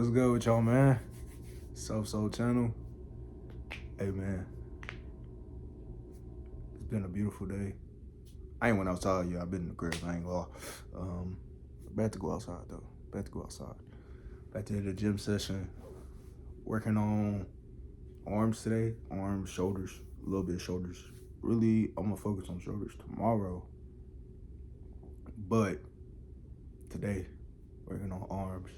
What's good with y'all, man? Self Soul Channel. Hey, man, it's been a beautiful day. I ain't went outside yet. I've been in the crib. I ain't gonna lie. About to go outside though. About to go outside. Back to the gym session. Working on arms today. Arms, shoulders, a little bit of shoulders. Really, I'm gonna focus on shoulders tomorrow. But today, working on arms.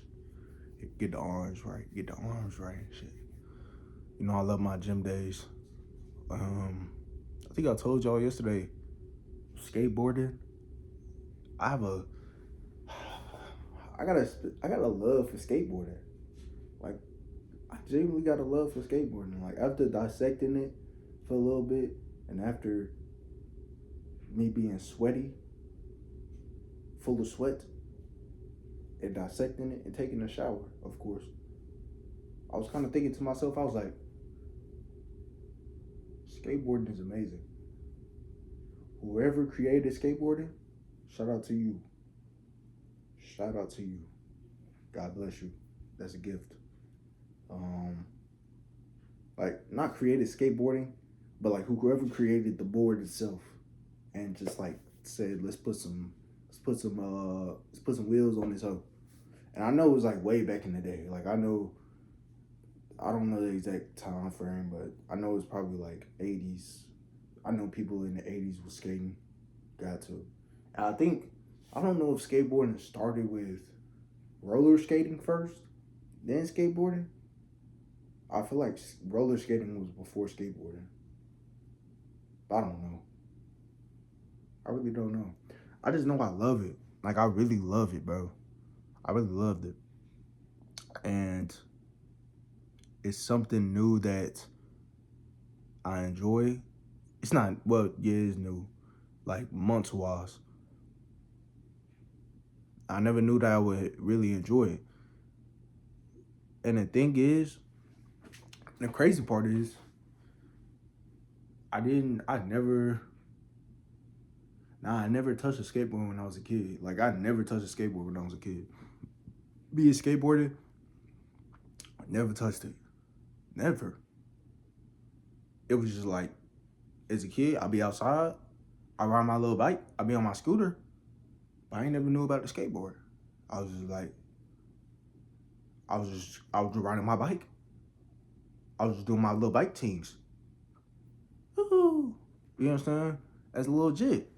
Get the arms right. Get the arms right and shit. You know I love my gym days. I think I told y'all yesterday, skateboarding. I have a I got a love for skateboarding. Like I genuinely got a love for skateboarding. Like after dissecting it for a little bit and after me being sweaty, full of sweat, and dissecting it and taking a shower, of course, I was kind of thinking to myself, I was like, skateboarding is amazing. Whoever created skateboarding, shout out to you. Shout out to you. God bless you. That's a gift. Like not created skateboarding, but like whoever created the board itself, and just like said, let's put some wheels on this hoe. And I know it was like way back in the day. Like I don't know the exact time frame, but I know it's probably like 80s. I know people in the 80s was skating. Got to. And I don't know if skateboarding started with roller skating first, then skateboarding. I feel like roller skating was before skateboarding. But I don't know. I really don't know. I just know I love it. Like, I really love it, bro. I really loved it. And it's something new that I enjoy. It's not, well, yeah, it's new. Like, months-wise. I never knew that I would really enjoy it. And the thing is, the crazy part is, I never touched a skateboard when I was a kid. Like, I never touched a skateboard when I was a kid. Be a skateboarder, I never touched it. Never. It was just like, as a kid, I'd be outside, I ride my little bike, I'd be on my scooter, but I ain't never knew about the skateboard. I was just like, I was just riding my bike. I was just doing my little bike teams. Woo-hoo. You understand? That's legit.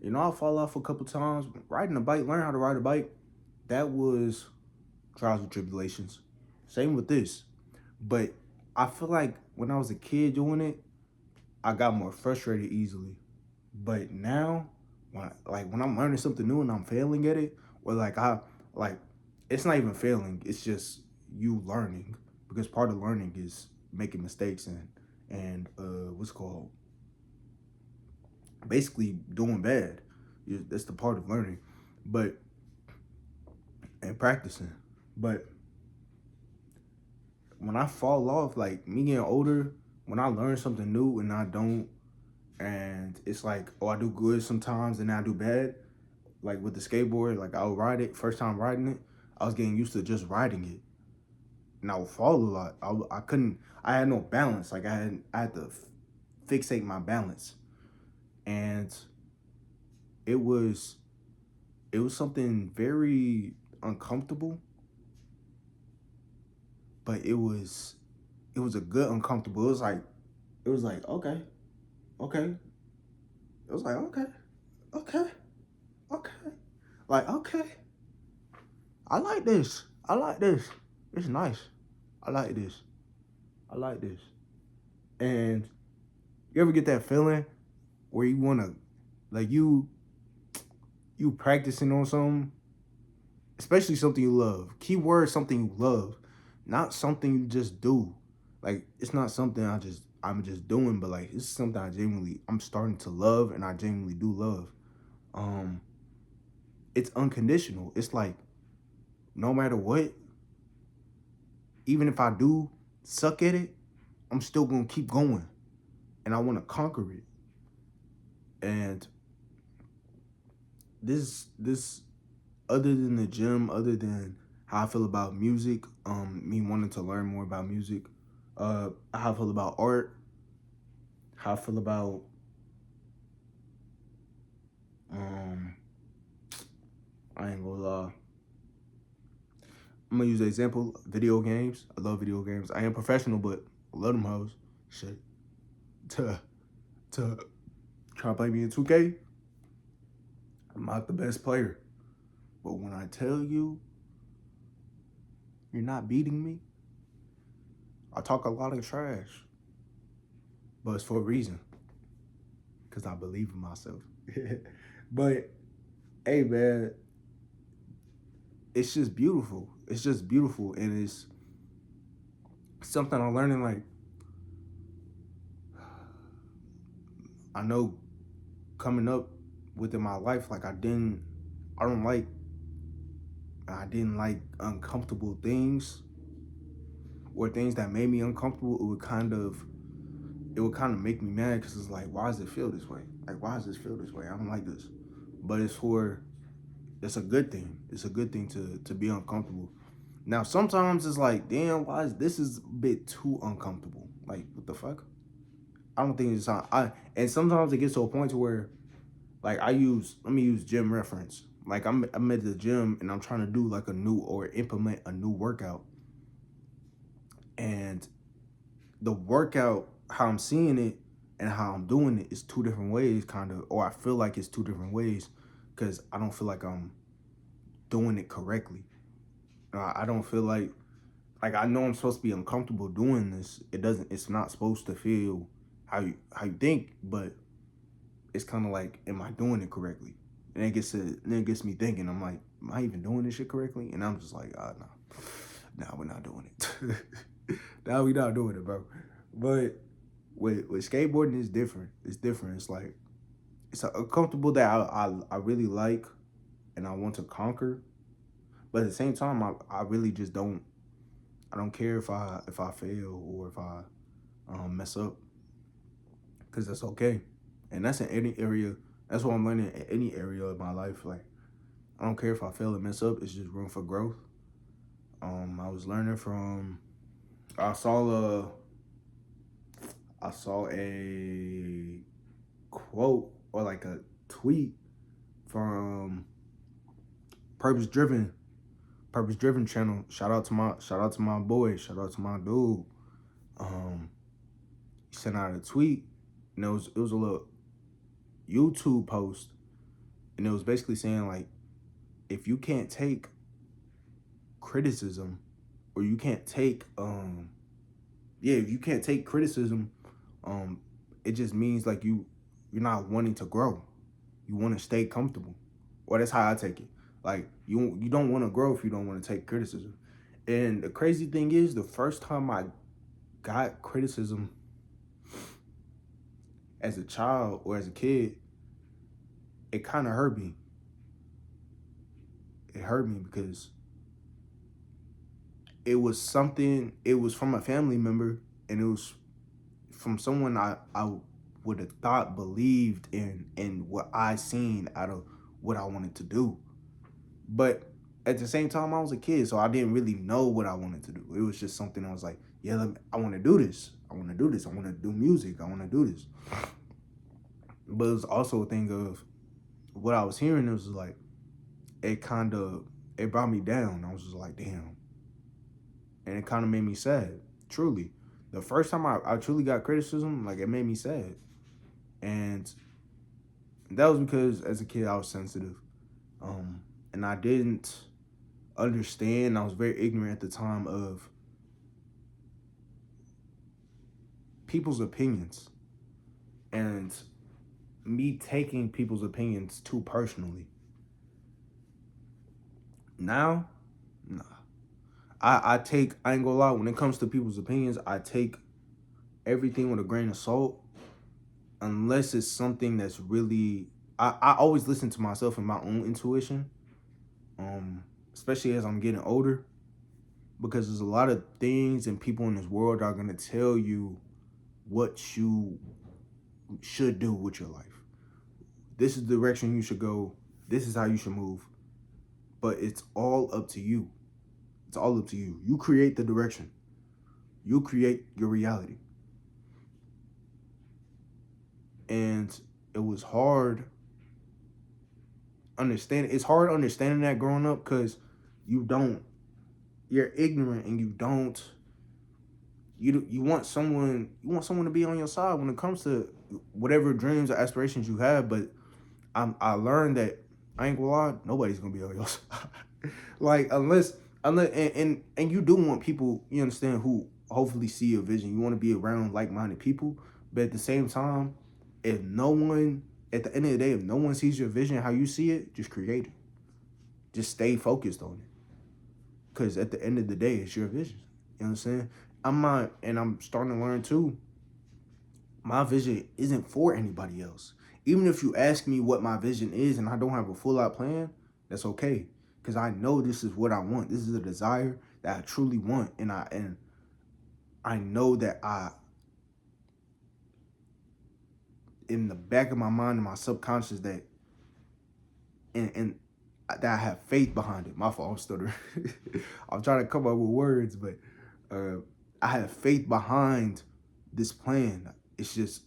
You know, I fall off a couple times. Riding a bike, learn how to ride a bike, that was trials and tribulations. Same with this. But I feel like when I was a kid doing it, I got more frustrated easily. But now, when I'm learning something new and I'm failing at it, or it's not even failing, it's just you learning. Because part of learning is making mistakes and what's called basically doing bad. That's the part of learning, and practicing. But when I fall off, like me getting older, when I learn something new and I don't, and it's like, oh, I do good sometimes and I do bad. Like with the skateboard, like I'll ride it, first time riding it, I was getting used to just riding it. And I would fall a lot. I had no balance. Like I had to fixate my balance. And it was something very uncomfortable, but it was a good uncomfortable. It was like, okay. It was like, okay. Like, okay. I like this. It's nice. I like this. And you ever get that feeling where you wanna, like you practicing on something, especially something you love. Keyword, something you love, not something you just do. Like it's not something I'm just doing, but like it's something I'm starting to love, and I genuinely do love. It's unconditional. It's like no matter what, even if I do suck at it, I'm still gonna keep going, and I want to conquer it. And this other than the gym, other than how I feel about music, me wanting to learn more about music, how I feel about art, how I feel about um I ain't gonna lie. I'm gonna use an example, video games. I love video games. I am professional, but I love them hoes. Shit. To to try to play me in 2K, I'm not the best player. But when I tell you you're not beating me, I talk a lot of trash. But it's for a reason. Because I believe in myself. But hey man, it's just beautiful. It's just beautiful. And it's something I'm learning. Like, I know coming up within my life, like I don't like, I didn't like uncomfortable things or things that made me uncomfortable. It would kind of make me mad because it's like, why does it feel this way? Like, why does this feel this way? I don't like this. But it's a good thing. It's a good thing to be uncomfortable. Now, sometimes it's like, damn, this is a bit too uncomfortable? Like, what the fuck? I don't think it's and sometimes it gets to a point to where, like, let me use gym reference. Like, I'm at the gym and I'm trying to do like implement a new workout, and the workout, how I'm seeing it and how I'm doing it is two different ways, kind of, or I feel like it's two different ways because I don't feel like I'm doing it correctly. I don't feel like I know I'm supposed to be uncomfortable doing this. It's not supposed to feel how you think, but it's kind of like, am I doing it correctly? And then it gets me thinking. I'm like, am I even doing this shit correctly? And I'm just like, no, we're not doing it. Now we not doing it, bro. But with skateboarding, it's different. It's different. It's like it's a comfortable that I really like and I want to conquer. But at the same time, I really just don't. I don't care if I fail or if I mess up, because that's okay. And that's in any area. That's what I'm learning in any area of my life. Like, I don't care if I fail and mess up. It's just room for growth. I was learning from. I saw a. I saw a quote or like a tweet from Purpose Driven. Purpose Driven channel. Shout out to my boy. Shout out to my dude. He sent out a tweet, and it was a little YouTube post, and it was basically saying like, if you can't take criticism, or you can't take if you can't take criticism, it just means like you're not wanting to grow. You want to stay comfortable. Or that's how I take it. Like, you don't want to grow if you don't want to take criticism. And the crazy thing is, the first time I got criticism as a child or as a kid, it kind of hurt me. It hurt me because it was from a family member, and it was from someone I would have thought believed in what I seen out of what I wanted to do. But at the same time, I was a kid, so I didn't really know what I wanted to do. It was just something I was like, yeah, I want to do this. I want to do this. I want to do music. I want to do this. But it was also a thing of what I was hearing. It was like, it brought me down. I was just like, damn. And it kind of made me sad, truly. The first time I truly got criticism, like, it made me sad. And that was because as a kid I was sensitive. And I didn't understand. I was very ignorant at the time of people's opinions. And me taking people's opinions too personally. Now, nah. I ain't gonna lie, when it comes to people's opinions, I take everything with a grain of salt, unless it's something that's really, I always listen to myself and my own intuition, especially as I'm getting older, because there's a lot of things and people in this world are gonna tell you what you should do with your life. This is the direction you should go. This is how you should move. But it's all up to you. It's all up to you. You create the direction. You create your reality. And it was hard it's hard understanding that growing up, because you're ignorant, and you want someone to be on your side when it comes to whatever dreams or aspirations you have. But I learned that, I ain't gonna lie, nobody's gonna be on your side. Like, unless and you do want people, you understand, who hopefully see your vision. You want to be around like-minded people, but at the same time, if no one at the end of the day, if no one sees your vision how you see it, just create it. Just stay focused on it. Because at the end of the day, it's your vision. You know what I'm saying? I'm starting to learn too, my vision isn't for anybody else. Even if you ask me what my vision is and I don't have a full out plan, that's okay. Because I know this is what I want. This is a desire that I truly want. And I know that in the back of my mind and my subconscious, that and that I have faith behind it. My fault, I'm stuttering. I'm trying to come up with words, but I have faith behind this plan. It's just,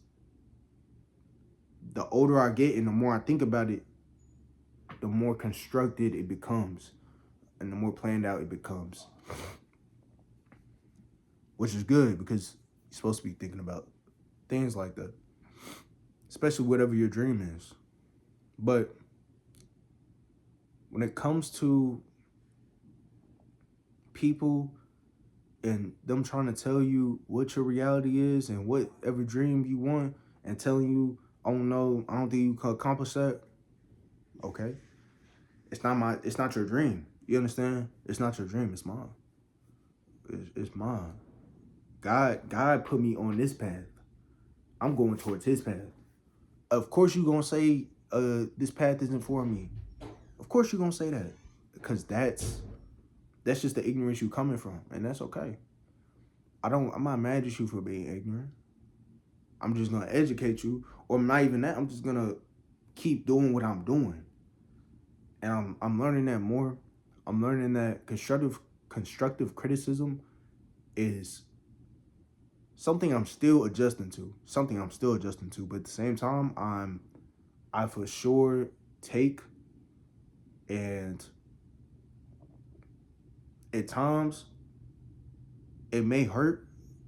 the older I get and the more I think about it, the more constructed it becomes and the more planned out it becomes. Which is good, because you're supposed to be thinking about things like that, especially whatever your dream is. But when it comes to people and them trying to tell you what your reality is and whatever dream you want, and telling you, oh no, I don't think you can accomplish that, okay, it's not your dream. You understand? It's not your dream. It's mine. It's mine. God put me on this path. I'm going towards his path. Of course you're gonna say this path isn't for me. Of course you're gonna say that, because that's just the ignorance you coming from, and that's okay. I'm not mad at you for being ignorant. I'm just gonna educate you, or not even that. I'm just gonna keep doing what I'm doing, and I'm learning that more. I'm learning that constructive criticism is something I'm still adjusting to. But at the same time, I for sure take, and at times it may hurt,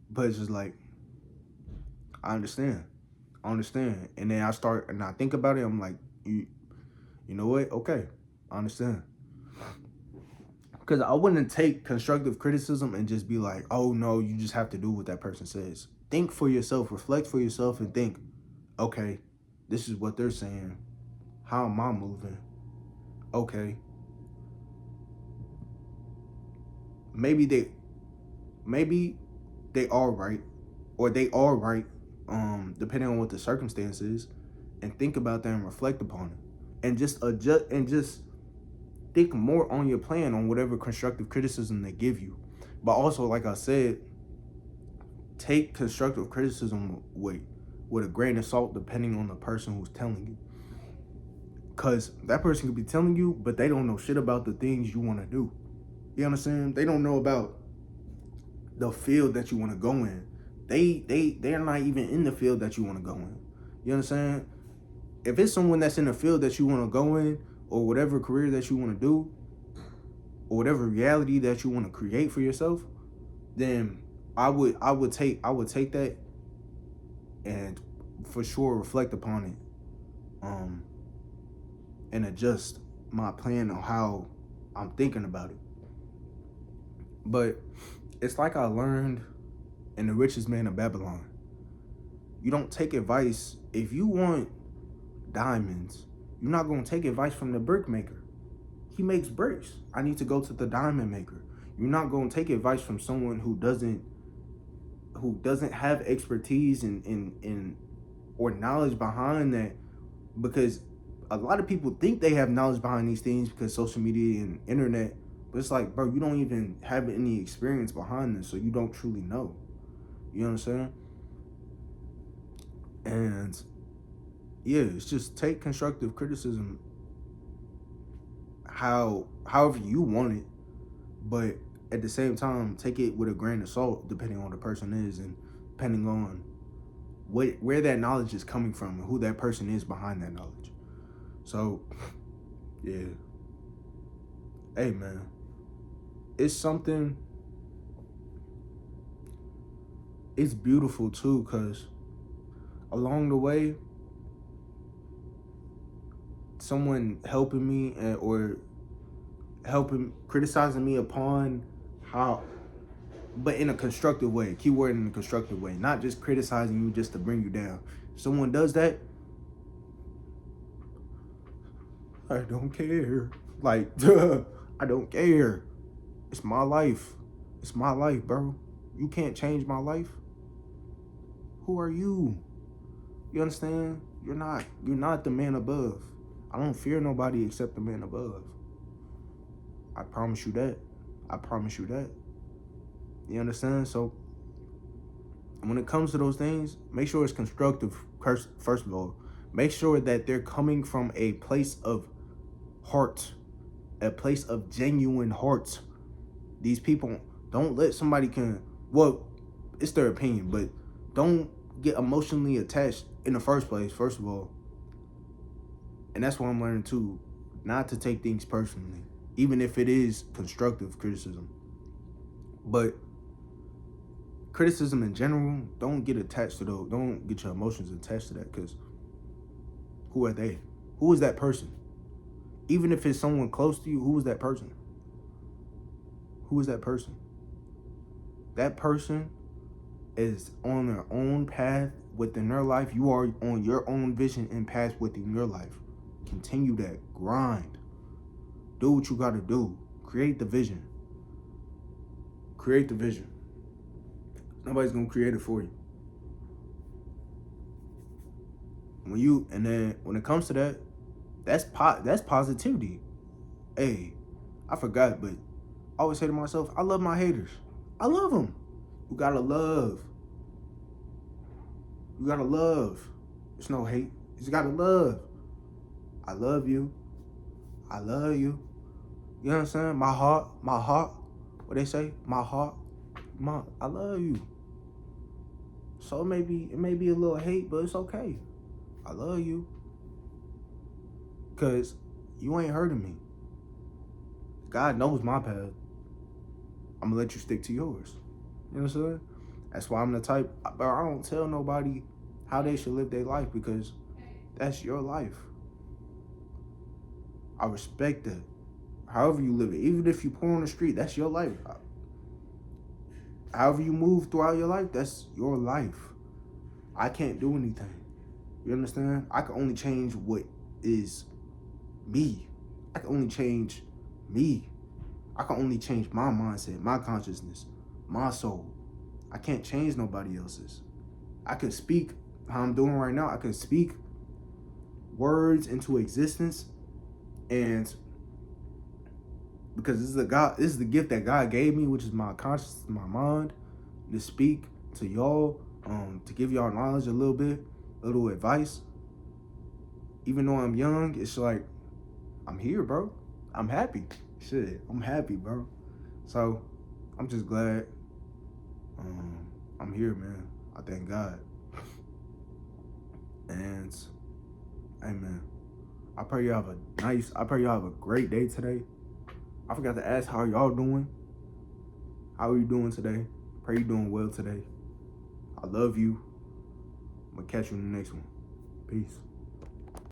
but it's just like, I understand. And then I think about it, I'm like, you know what? Okay, I understand. Because I wouldn't take constructive criticism and just be like, oh no, you just have to do what that person says. Think for yourself, reflect for yourself, and think, okay, this is what they're saying. How am I moving? Okay. Maybe they are right, or they are right, depending on what the circumstance is, and think about that and reflect upon it. And just adjust, and just think more on your plan, on whatever constructive criticism they give you. But also, like I said, take constructive criticism with a grain of salt, depending on the person who's telling you. Because that person could be telling you, but they don't know shit about the things you want to do. You understand? They don't know about the field that you want to go in. They're not even in the field that you want to go in. You understand? If it's someone that's in the field that you want to go in, or whatever career that you want to do, or whatever reality that you want to create for yourself, then I would take that and for sure reflect upon it, and adjust my plan on how I'm thinking about it. But it's like I learned in The Richest Man of Babylon. You don't take advice. If you want diamonds, you're not going to take advice from the brick maker. He makes bricks. I need to go to the diamond maker. You're not going to take advice from someone who doesn't have expertise in or knowledge behind that, because a lot of people think they have knowledge behind these things because social media and internet, but it's like, bro, you don't even have any experience behind this, so you don't truly know. You know what I'm saying? And yeah, it's just take constructive criticism however you want it, but at the same time, take it with a grain of salt, depending on the person is, and depending on where that knowledge is coming from and who that person is behind that knowledge. So, yeah. Hey, man. It's something, it's beautiful too, because along the way, someone helping me or criticizing me upon how, but in a constructive way, keyword in a constructive way, not just criticizing you just to bring you down. If someone does that, I don't care. Like, I don't care. It's my life. It's my life, bro. You can't change my life. Who are you? You understand? You're not the man above. I don't fear nobody except the man above. I promise you that. I promise you that. You understand? So when it comes to those things, make sure it's constructive. First of all, make sure that they're coming from a place of heart, a place of genuine heart. These people, don't let somebody well, it's their opinion, but don't get emotionally attached in the first place, first of all. And that's what I'm learning too, not to take things personally, even if it is constructive criticism. But criticism in general, don't get attached to those. Don't get your emotions attached to that, because who are they? Who is that person? Even if it's someone close to you, who is that person? Who is that person? That person is on their own path within their life. You are on your own vision and path within your life. Continue that grind. Do what you got to do. Create the vision. Create the vision. Nobody's gonna create it for you. And then when it comes to that, that's positivity. Hey, I forgot, but I always say to myself, I love my haters. I love them. You gotta love. You gotta love. There's no hate. You just gotta love. I love you. I love you. You know what I'm saying? My heart. What they say? My heart. I love you. So it may be a little hate, but it's okay. I love you. Cause you ain't hurting me. God knows my path. I'm gonna let you stick to yours. You know what I'm saying? That's why I'm the type, but I don't tell nobody how they should live their life, because that's your life. I respect that. However you live it, even if you poor on the street, that's your life. However you move throughout your life, that's your life. I can't do anything. You understand? I can only change what is me. I can only change me. I can only change my mindset, my consciousness, my soul. I can't change nobody else's. I can speak how I'm doing right now. I can speak words into existence, and because this is the gift that God gave me, which is my consciousness, my mind, to speak to y'all, to give y'all knowledge a little bit, a little advice. Even though I'm young, it's like, I'm here, bro. I'm happy. Shit, I'm happy, bro. So, I'm just glad I'm here, man. I thank God. And, hey, man, I pray y'all have a great day today. I forgot to ask, how y'all doing? How are you doing today? Pray you doing well today. I love you. I'm gonna catch you in the next one. Peace.